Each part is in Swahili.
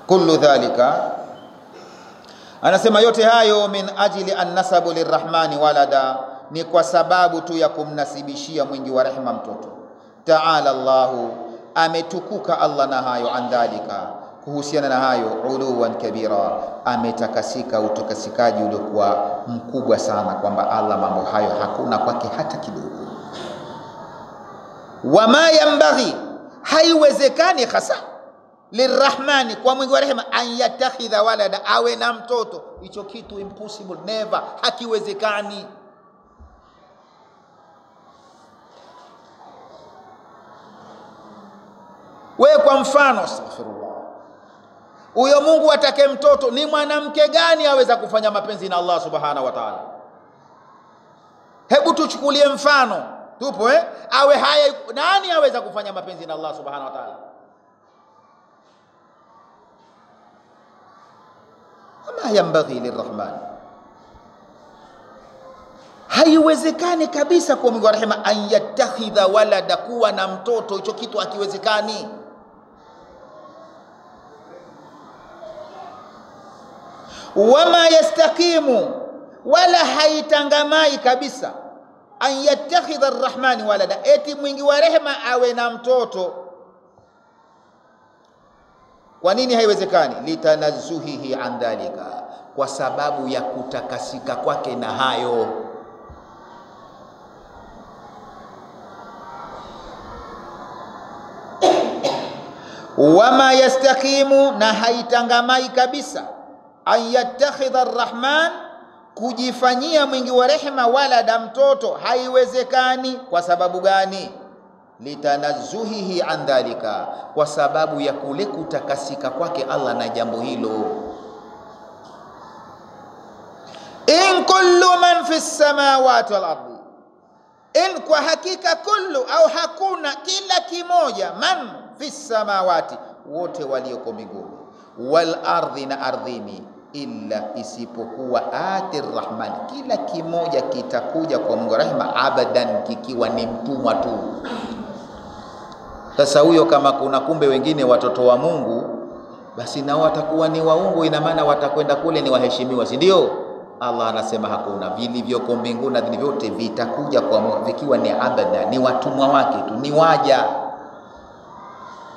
kullu dhalika, anasema yote hayo min ajli an nasabu lirrahmani walada, ni kwa sababu tu ya kumnasibishia mwingi wa rehema mtoto. Ta'ala Allahu, ametukuka Allah na hayo, an dhalika, kuhusiana na hayo, uluwan kabira, ametakasika utakasikaji uliokuwa mkubwa sana, kwamba Allah mambo hayo hakuna kwake hata kidogo. Wama yambaghi, haiwezekani hasa lirrahmani, kwa mwingi wa rehema, an yatakhidha walada, awe na mtoto. Hicho kitu impossible, never, hakiwezekani. Wewe kwa mfano, astaghfirullah, huyo Mungu atake mtoto, ni mwanamke gani aweza kufanya mapenzi na Allah subhanahu wa ta'ala? Hebu tuchukulie mfano, tupo awe haya, nani aweza kufanya mapenzi na Allah subhanahu wa ta'ala? Ama yambaghi lirrahman, haiwezekani kabisa kwa Mungu wa rehema, an yattakhidha walada, kuwa na mtoto. Hicho kitu hakiwezekani. Wama yastaqimu, wala haitangamai kabisa, an yattakhidha arrahmani walada, eti mwingi wa rehema awe na mtoto. Kwa nini haiwezekani? Litanazzuhihi an dhalika, kwa sababu ya kutakasika kwake na hayo. Wama yastaqimu, na haitangamai kabisa, an yattakhidha arrahman, kujifanyia mwingi wa rehema walada, mtoto, haiwezekani. Kwa sababu gani? Litanazzuhihi an dhalika, kwa sababu ya kule kutakasika kwake Allah na jambo hilo. In kullu man fi samawati wal ardi, in, kwa hakika, kullu au hakuna, kila kimoja, man fi samawati, wote walioko mbinguni, wal ardi, na ardhini, illa, isipokuwa ati rahman, kila kimoja kitakuja kwa Mungu rehema, abadan, kikiwa ni mtumwa tu. Sasa huyo kama kuna kumbe wengine watoto wa Mungu, basi nao watakuwa ni waungu, ina maana watakwenda kule ni waheshimiwa, si ndio? Allah anasema hakuna, vilivyoko mbinguni na vyote vitakuja kwa Mungu vikiwa ni abada, ni watumwa wake tu, ni waja.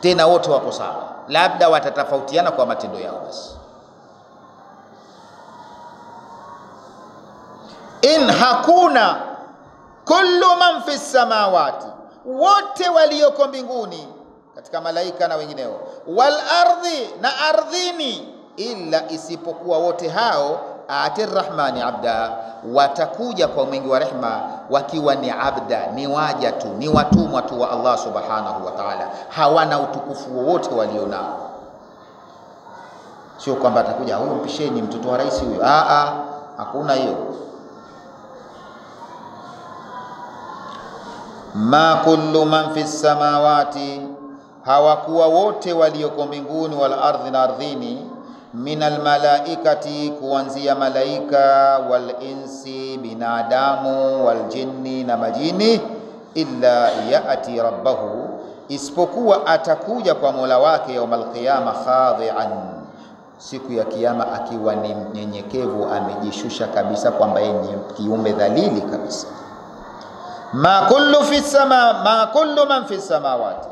Tena wote wako sawa, labda watatofautiana kwa matendo yao basi. In, hakuna, kullu man fi samawati, wote walioko mbinguni katika malaika na wengineo, wal ardhi, na ardhini, illa, isipokuwa wote hao, ati rahmani abda, watakuja kwa mwingi wa rehema wakiwa ni abda, ni waja tu, ni watumwa tu wa Allah subhanahu wa ta'ala, hawana utukufu wowote walionao. Sio kwamba atakuja huyu mpisheni mtoto wa rais huyo, hakuna hiyo. Ma kullu man fi samawati, hawakuwa wote walioko mbinguni, wal ardhi, na ardhini, minal malaikati, kuanzia malaika, wal insi, binadamu, wal jinni, na majini, illa ya'ti rabbahu, isipokuwa atakuja kwa Mola wake yaumal qiyama, khadi'an, siku ya kiyama, akiwa ni mnyenyekevu, amejishusha kabisa, kwamba yeye ni kiumbe dhalili kabisa. Ma kullu man fi samawati,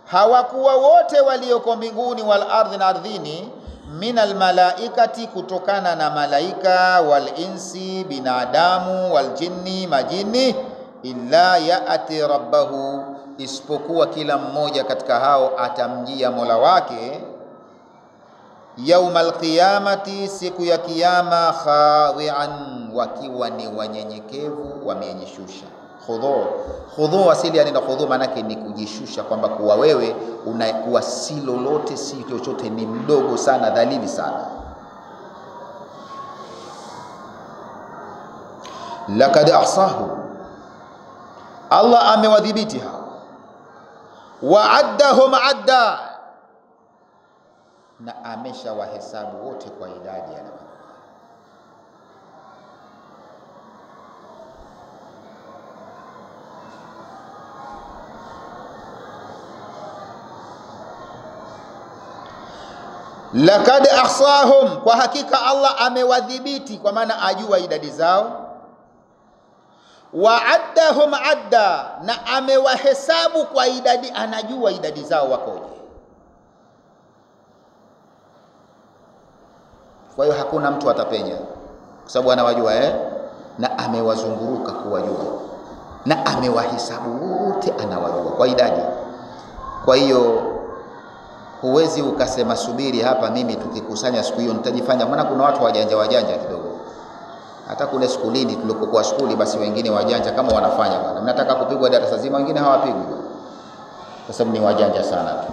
hawakuwa wote walioko mbinguni, wal ardhi, na ardhini, minal malaikati, kutokana na malaika, wal insi, binadamu, wal jinni, majini, illa ya'ti rabbahu, isipokuwa kila mmoja katika hao atamjia Mola wake yaumal qiyamati, siku ya kiyama, khadi'an, wakiwa ni wanyenyekevu, wamejishusha. Khudhu asili yani, na khudhu maana yake ni kujishusha, kwamba kuwa wewe unakuwa si lolote, si chochote, ni mdogo sana, dhalili sana. Laqad ahsahu, Allah amewadhibiti hao, wa addahum adda, na amesha wahesabu wote kwa idadi ya namba. Laqad ahsahum, kwa hakika Allah amewadhibiti, kwa maana ajua idadi zao. Wa addahum adda, na amewahesabu kwa idadi, anajua idadi zao wakoje. Kwa hiyo hakuna mtu atapenya, kwa sababu anawajua na amewazunguruka kuwajua, na amewahesabu wote, anawajua kwa idadi. Kwa hiyo huwezi ukasema subiri hapa mimi tukikusanya siku hiyo nitajifanya, maana kuna watu wajanja kidogo. Hata kule skulini tulipokuwa skuli, basi wengine wajanja kama wanafanya bwana, mnataka kupigwa darasa zima, wengine hawapigwi kwa sababu ni wajanja sana tu.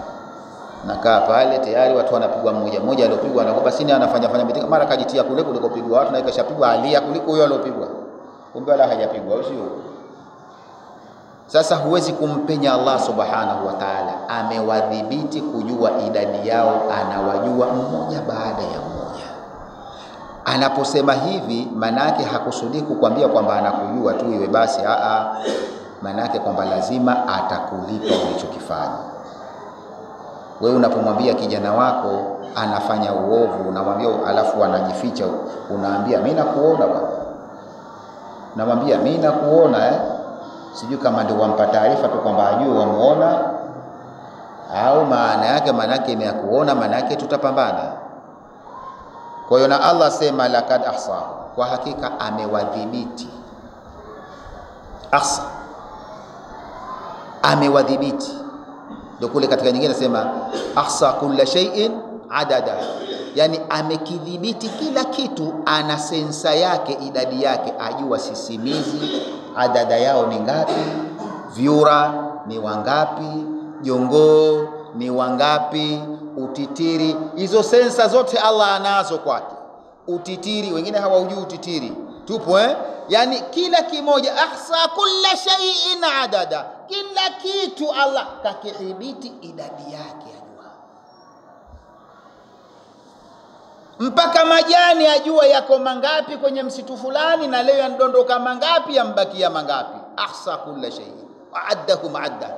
Nakaa pale tayari watu wanapigwa mmoja aliyopigwa, na basi ni anafanya mitika, mara kajitia kule kulikopigwa watu, na ikashapigwa alia kuliko huyo aliyopigwa, kumbe wala hajapigwa, sio? Sasa huwezi kumpenya Allah subhanahu wa ta'ala, amewadhibiti kujua idadi yao, anawajua mmoja baada ya mmoja. Anaposema hivi, manake hakusudi kukwambia kwamba anakujua tu iwe basi, manake kwamba lazima atakulipa ulichokifanya. Wewe unapomwambia kijana wako anafanya uovu, unamwambia alafu anajificha, unaambia mimi nakuona bwana, namwambia mimi nakuona sijui kama ndio wampa taarifa tu kwamba ajue wamuona, au maana yake ni ya kuona, maana yake tutapambana. Kwa hiyo na Allah sema laqad ahsahu, kwa hakika amewadhibiti. Ahsa, amewadhibiti. Ndio kule katika nyingine nasema ahsa kulla shay'in adada, yani amekidhibiti kila kitu, ana sensa yake, idadi yake, ajua sisimizi adada yao ni ngapi, vyura ni wangapi, jongoo ni wangapi, utitiri, hizo sensa zote Allah anazo kwake. Utitiri wengine hawaujui utitiri, tupo yani kila kimoja, ahsa kulla shay'in adada, kila kitu Allah kakidhibiti idadi yake, ajua mpaka majani ajua yako mangapi kwenye msitu fulani, na leo yanadondoka mangapi, yambakia mangapi. Ahsa kulla shay'in wa'addahum adda,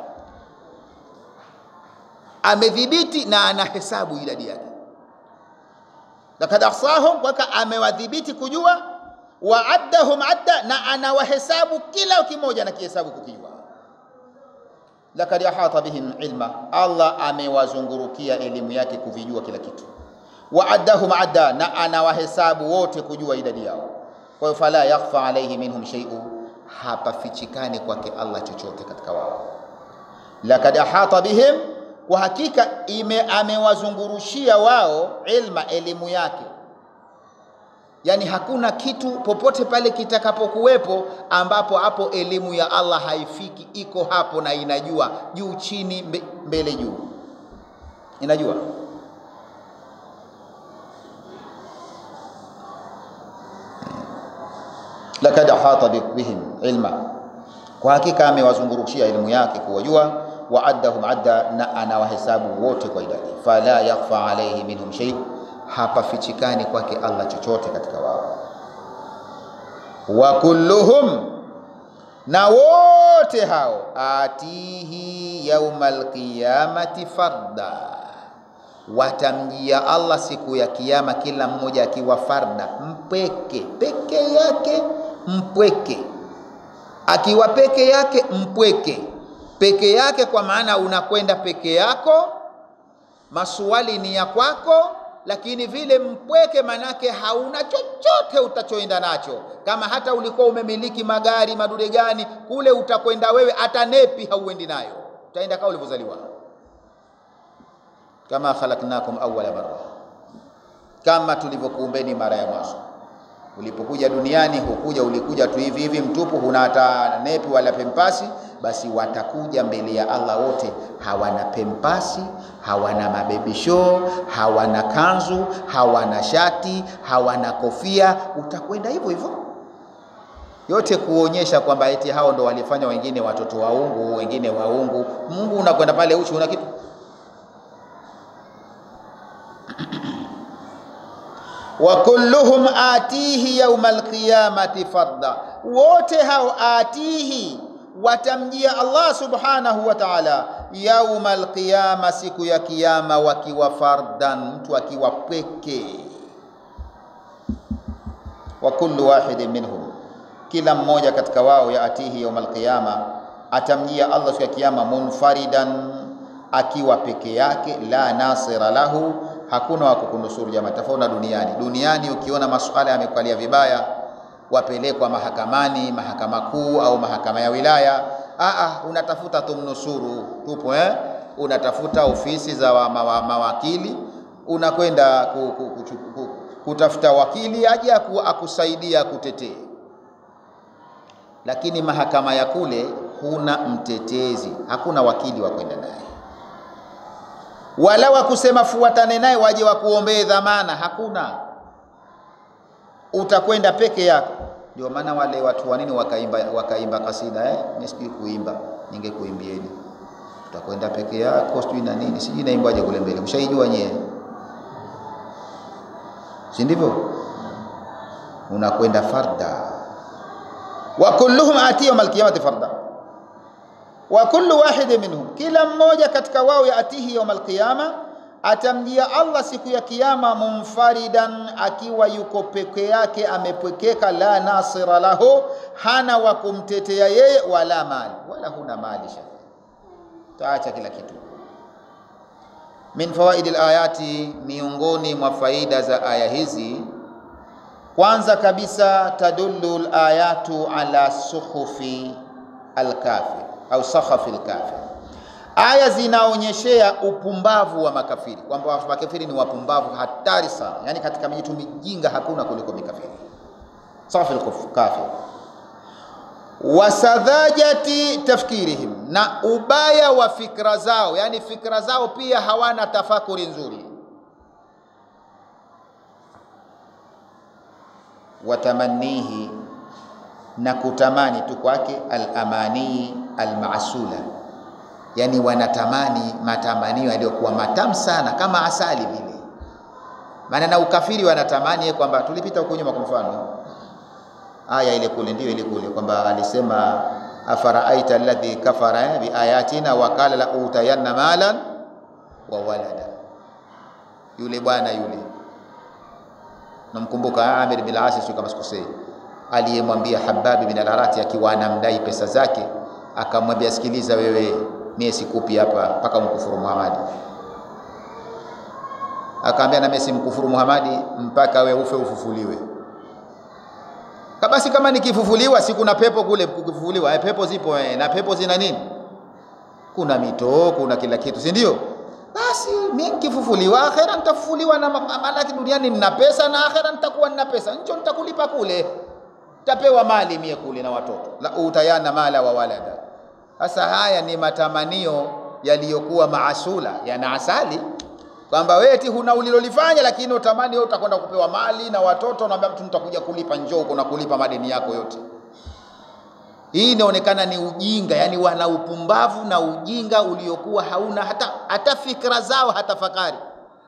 amedhibiti na anahesabu idadi yake. Laqad ahsahum, kwa amewadhibiti kujua, wa'addahum adda, na anawahesabu kila kimoja na kihesabu kukijua. Laqad ahata bihim ilma, Allah amewazungurukia elimu yake kuvijua kila kitu. Wa'addahum adda, na anawahesabu wote kujua idadi yao. Kwa hiyo fala yakhfa alayhi minhum shay'un, hapafichikani kwake Allah chochote katika wao. Laqad ahata bihim, kwa hakika amewazungurushia wao ilma, elimu yake. Yani hakuna kitu popote pale kitakapokuwepo ambapo hapo elimu ya Allah haifiki, iko hapo na inajua, juu chini mbele juu, inajua. Laqad ahata bihim ilma, kwa hakika amewazungurushia elimu yake kuwajua. Wa'addahum adda, na anawahesabu wote kwa idadi. Fala yakhfa alayhi minhum shay, hapafichikani kwake Allah chochote katika wao. Wa kulluhum, na wote hao, atihi yaumal qiyamati farda, watamjia Allah siku ya kiyama kila mmoja akiwa farda, mpweke, peke yake, mpweke, akiwa peke yake, mpweke. Peke yake kwa maana unakwenda peke yako, maswali ni ya kwako, lakini vile mpweke manake hauna chochote utachoenda nacho. Kama hata ulikuwa umemiliki magari madude gani, kule utakwenda wewe, hata nepi hauendi nayo, utaenda kama ulivyozaliwa. Kama khalaqnakum awwala marra, kama tulivyokuumbeni mara ya mwanzo. Ulipokuja duniani ulikuja tu hivi hivi mtupu, huna hata nepi wala pempasi. Basi watakuja mbele ya Allah wote, hawana pempasi, hawana mabebisho, hawana kanzu, hawana shati, hawana kofia. Utakwenda hivyo hivyo, yote kuonyesha kwamba eti hao ndo walifanya wengine watoto waungu, wengine waungu. Mungu unakwenda pale uchi, una kitu. Wa kulluhum atihi yaumal qiyamati farda, wote hao atihi, watamjia Allah subhanahu wa ta'ala yaumal qiyama, siku ya kiyama, wakiwa fardan, mtu akiwa peke. Wa kullu wahidin minhum, kila mmoja katika wao, yaatihi yaumal qiyama, atamjia Allah siku ya kiyama, munfaridan, akiwa peke yake, la nasira lahu, hakuna wa kukunusuru. Jamaa, tofauti na duniani ukiona masuala yamekalia vibaya, wapelekwa mahakamani, mahakama kuu au mahakama ya wilaya, unatafuta tumnusuru tupo, unatafuta ofisi za mawakili, unakwenda kutafuta wakili aje akusaidia kutetea. Lakini mahakama ya kule huna mtetezi, hakuna wakili wa kwenda naye, wala wa kusema fuatane naye waje wakuombee dhamana, hakuna. Utakwenda peke yako. Ndio maana wale watu wanini wakaimba kasida, mimi sijui kuimba, ningekuimbieni. Utakwenda peke yako sijui na nini, sijui naimbaje kule mbele, mshaijua nyewe, si ndivyo? Unakwenda farda. Wa kulluhum ati yawm al-qiyamati farda, wa kullu wahid minhum, kila mmoja katika wao, yaatihi yawm al-qiyama, atamjia Allah siku ya kiyama, munfaridan, akiwa yuko peke yake, amepwekeka, la nasira lahu, hana wa kumtetea yeye, wala mali, wala huna mali. Taacha kila kitu. Min fawaidil ayati, miongoni mwa faida za aya hizi, kwanza kabisa, tadullu al-ayatu ala sukhufi al-kafir au sakhafi al-kafir. Aya zinaonyeshea upumbavu wa makafiri, kwamba makafiri ni wapumbavu hatari sana, yani katika mijitu mijinga hakuna kuliko makafiri. Sakhafi al-kafir. Wasadhajati tafkirihim, na ubaya wa fikra zao, yani fikra zao pia hawana tafakuri nzuri. Watamannihi, na kutamani tu kwake, al-amani al-ma'sula, yani wanatamani matamanio yaliyokuwa matamu sana kama asali vile. Maana na ukafiri wanatamani kwamba tulipita huko nyuma, kwa mfano aya ile kule, ndio ile kule kwamba alisema afaraaita alladhi kafara bi ayatina wa qala la utayanna malan wa walada. Yule bwana yule, namkumbuka Amir bin al-As, kama sikosei, aliyemwambia Habab bin al-Arati akiwa anamdai pesa zake, akamwambia sikiliza wewe, mimi sikupi hapa mpaka mkufuru Muhammad. Akaambia na mimi simkufuru Muhammad mpaka wewe ufe ufufuliwe. Basi kama nikifufuliwa, si kuna pepo kule kufufuliwa? Pepo zipo, na pepo zina nini? Kuna mito, kuna kila kitu, si ndio? Basi mimi nikifufuliwa akhera nitafufuliwa na malaki, duniani nina pesa na akhera nitakuwa nina pesa, ncho nitakulipa kule, tapewa mali mie kule na watoto, la utayana mala wa walada. Sasa haya ni matamanio yaliyokuwa maasula, yana asali, kwamba wewe eti huna ulilolifanya, lakini utamani wewe utakwenda kupewa mali na watoto, na mtu nitakuja kulipa, njoo kuna kulipa madeni yako yote. Hii inaonekana ni ujinga, yani wana upumbavu na ujinga uliokuwa hauna hata fikra zao, hata fakari.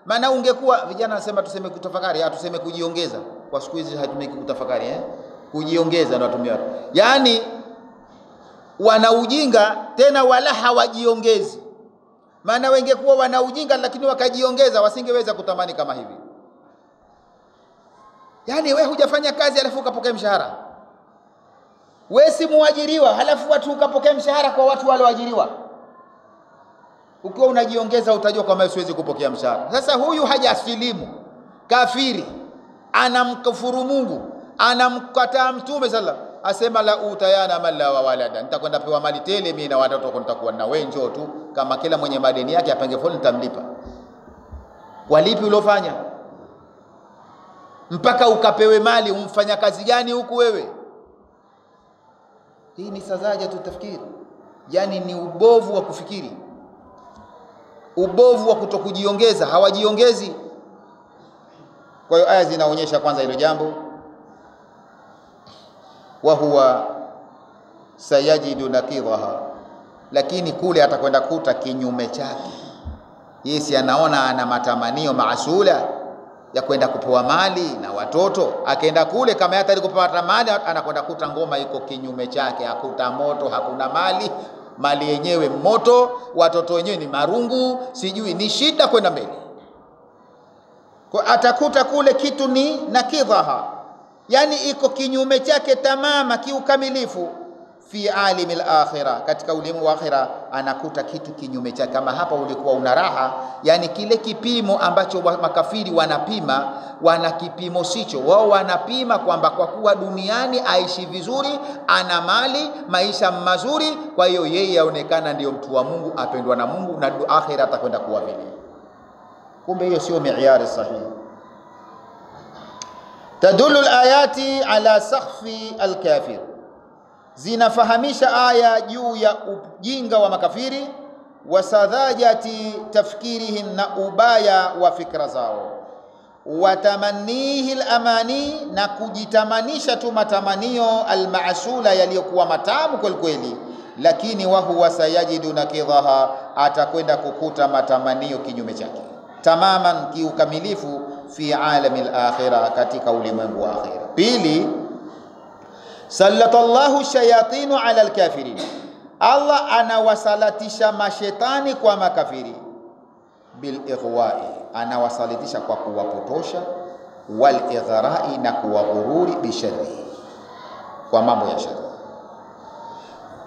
Maana ungekuwa vijana nasema tuseme kutafakari, tuseme kujiongeza. Kwa siku hizi hatumiki kutafakari, kujiongeza ndio watumia. Yani wana ujinga tena wala hawajiongezi. Maana wengekuwa wana ujinga lakini wakajiongeza, wasingeweza kutamani kama hivi. Yani wewe hujafanya kazi alafu ukapokea mshahara. Wewe si muajiriwa halafu watu ukapokea mshahara kwa watu wale waajiriwa. Ukiwa unajiongeza utajua kwamba siwezi kupokea mshahara. Sasa huyu hajasilimu, kafiri, anamkufuru Mungu, anamkataa Mtume sallallahu, asema la utayana mala wa walada, nitakwenda pewa mali tele mimi na watoto nitakuwa na wewe, njoo tu, kama kila mwenye madeni yake apange foleni nitamlipa. Walipi ulofanya mpaka ukapewe mali? Umfanya kazi gani huku wewe? Hii ni sazaja tu tafkiri, yani ni ubovu wa kufikiri, ubovu wa kutokujiongeza, hawajiongezi. Kwa hiyo aya zinaonyesha kwanza hilo jambo. Wa huwa sayajidu nakidaha, lakini kule atakwenda kuta kinyume chake. Yesi anaona ana matamanio maasula ya kwenda kupewa mali na watoto, akaenda kule kama hata alikupewa mali, anakwenda kuta ngoma iko kinyume chake, hakuta moto, hakuna mali, mali yenyewe moto, watoto wenyewe ni marungu, sijui ni shida kwenda mbele. Kwa atakuta kule kitu ni nakidhaha, yani iko kinyume chake tamama kiukamilifu. Fi alimil akhirah, katika ulimwengu wa akhirah anakuta kitu kinyume chake. Kama hapa ulikuwa una raha, yani kile kipimo ambacho makafiri wanapima, wana kipimo sicho. Wao wanapima kwamba kwa kuwa duniani aishi vizuri, ana mali, maisha mazuri, kwa hiyo yeye aonekana ndio mtu wa Mungu, apendwa na Mungu, na akhirah atakwenda kuwa vile. Kumbe hiyo sio mi'yar sahihi. Tadullu al-ayati ala sakhfi al-kafir, zinafahamisha aya juu ya ujinga wa makafiri, wasadhajati tafkirihim, na ubaya wa fikra zao, watamannihi al-amani, na kujitamanisha tu matamanio al-ma'sula yaliyokuwa matamu kweli, lakini wa huwa sayajidu nakidhaha, atakwenda kukuta matamanio kinyume chake tamaman, kiukamilifu, fi alamil akhirah, katika ulimwengu wa akhirah. Pili, sallatallahu shayatinu ala alkafirin, Allah anawasalatisha mashetani kwa makafiri. Bil ighwai, anawasalitisha kwa kuwapotosha. Wal ighrai, na kuwaghururi. Bishari, kwa mambo ya shari.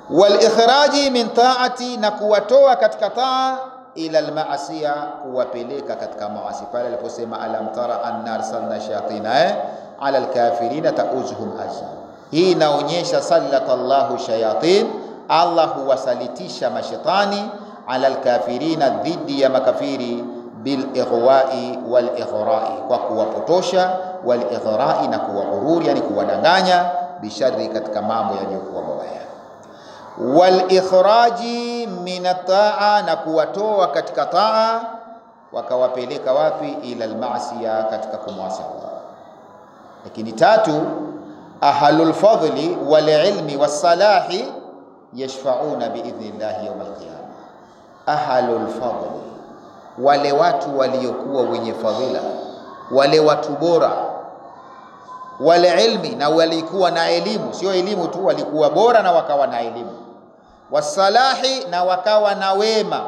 Wal ikhraji min taati, na kuwatoa katika taa. Ila almaasiya, kuwapeleka katika maasi. Pale aliposema alam tara anna arsalna shayatina ala alkafirina ta'uzuhum azza, hii inaonyesha sallatallahu shayatin, Allah huwasalitisha mashaitani ala alkafirina, dhidi ya makafiri. Bil ighwai wal ighrai, kwa kuwapotosha. Wal ighrai, na kuwaghururi, yani kuwadanganya. Bishari, katika mambo yaliyokuwa mabaya. Wal ikhraji min at-ta'a, na kuwatoa katika taa, wakawapeleka wapi? Ila al-ma'siya, katika kumwasi Allah. Lakini tatu, ahlul fadli wal ilmi was salahi yashfa'una bi idhnillahi yawm al-qiyamah. Ahlul fadli, wale watu waliokuwa wenye fadhila, wale watu bora. Wale ilmi, na walikuwa na elimu, sio elimu tu, walikuwa bora na wakawa na elimu. Wasalahi, na wakawa na wema.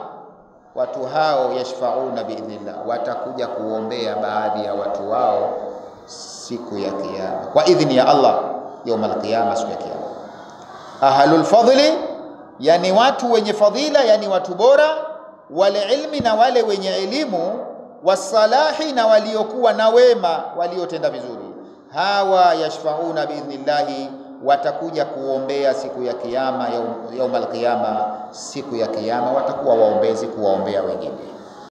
Watu hao yashfauna biidhnillah, watakuja kuombea baadhi ya watu wao siku ya kiyama, kwa idhni ya Allah, yaum alqiyama, siku ya kiyama. Ahlul fadli, yani watu wenye fadhila, yani watu bora. Wale ilmi, na wale wenye elimu. Wasalahi, na waliokuwa na wema, waliotenda vizuri. Hawa yashfauna biidhnillahi, watakuja kuombea siku ya kiyama, yaum alqiyama, siku ya kiyama, watakuwa waombezi kuwaombea wengine.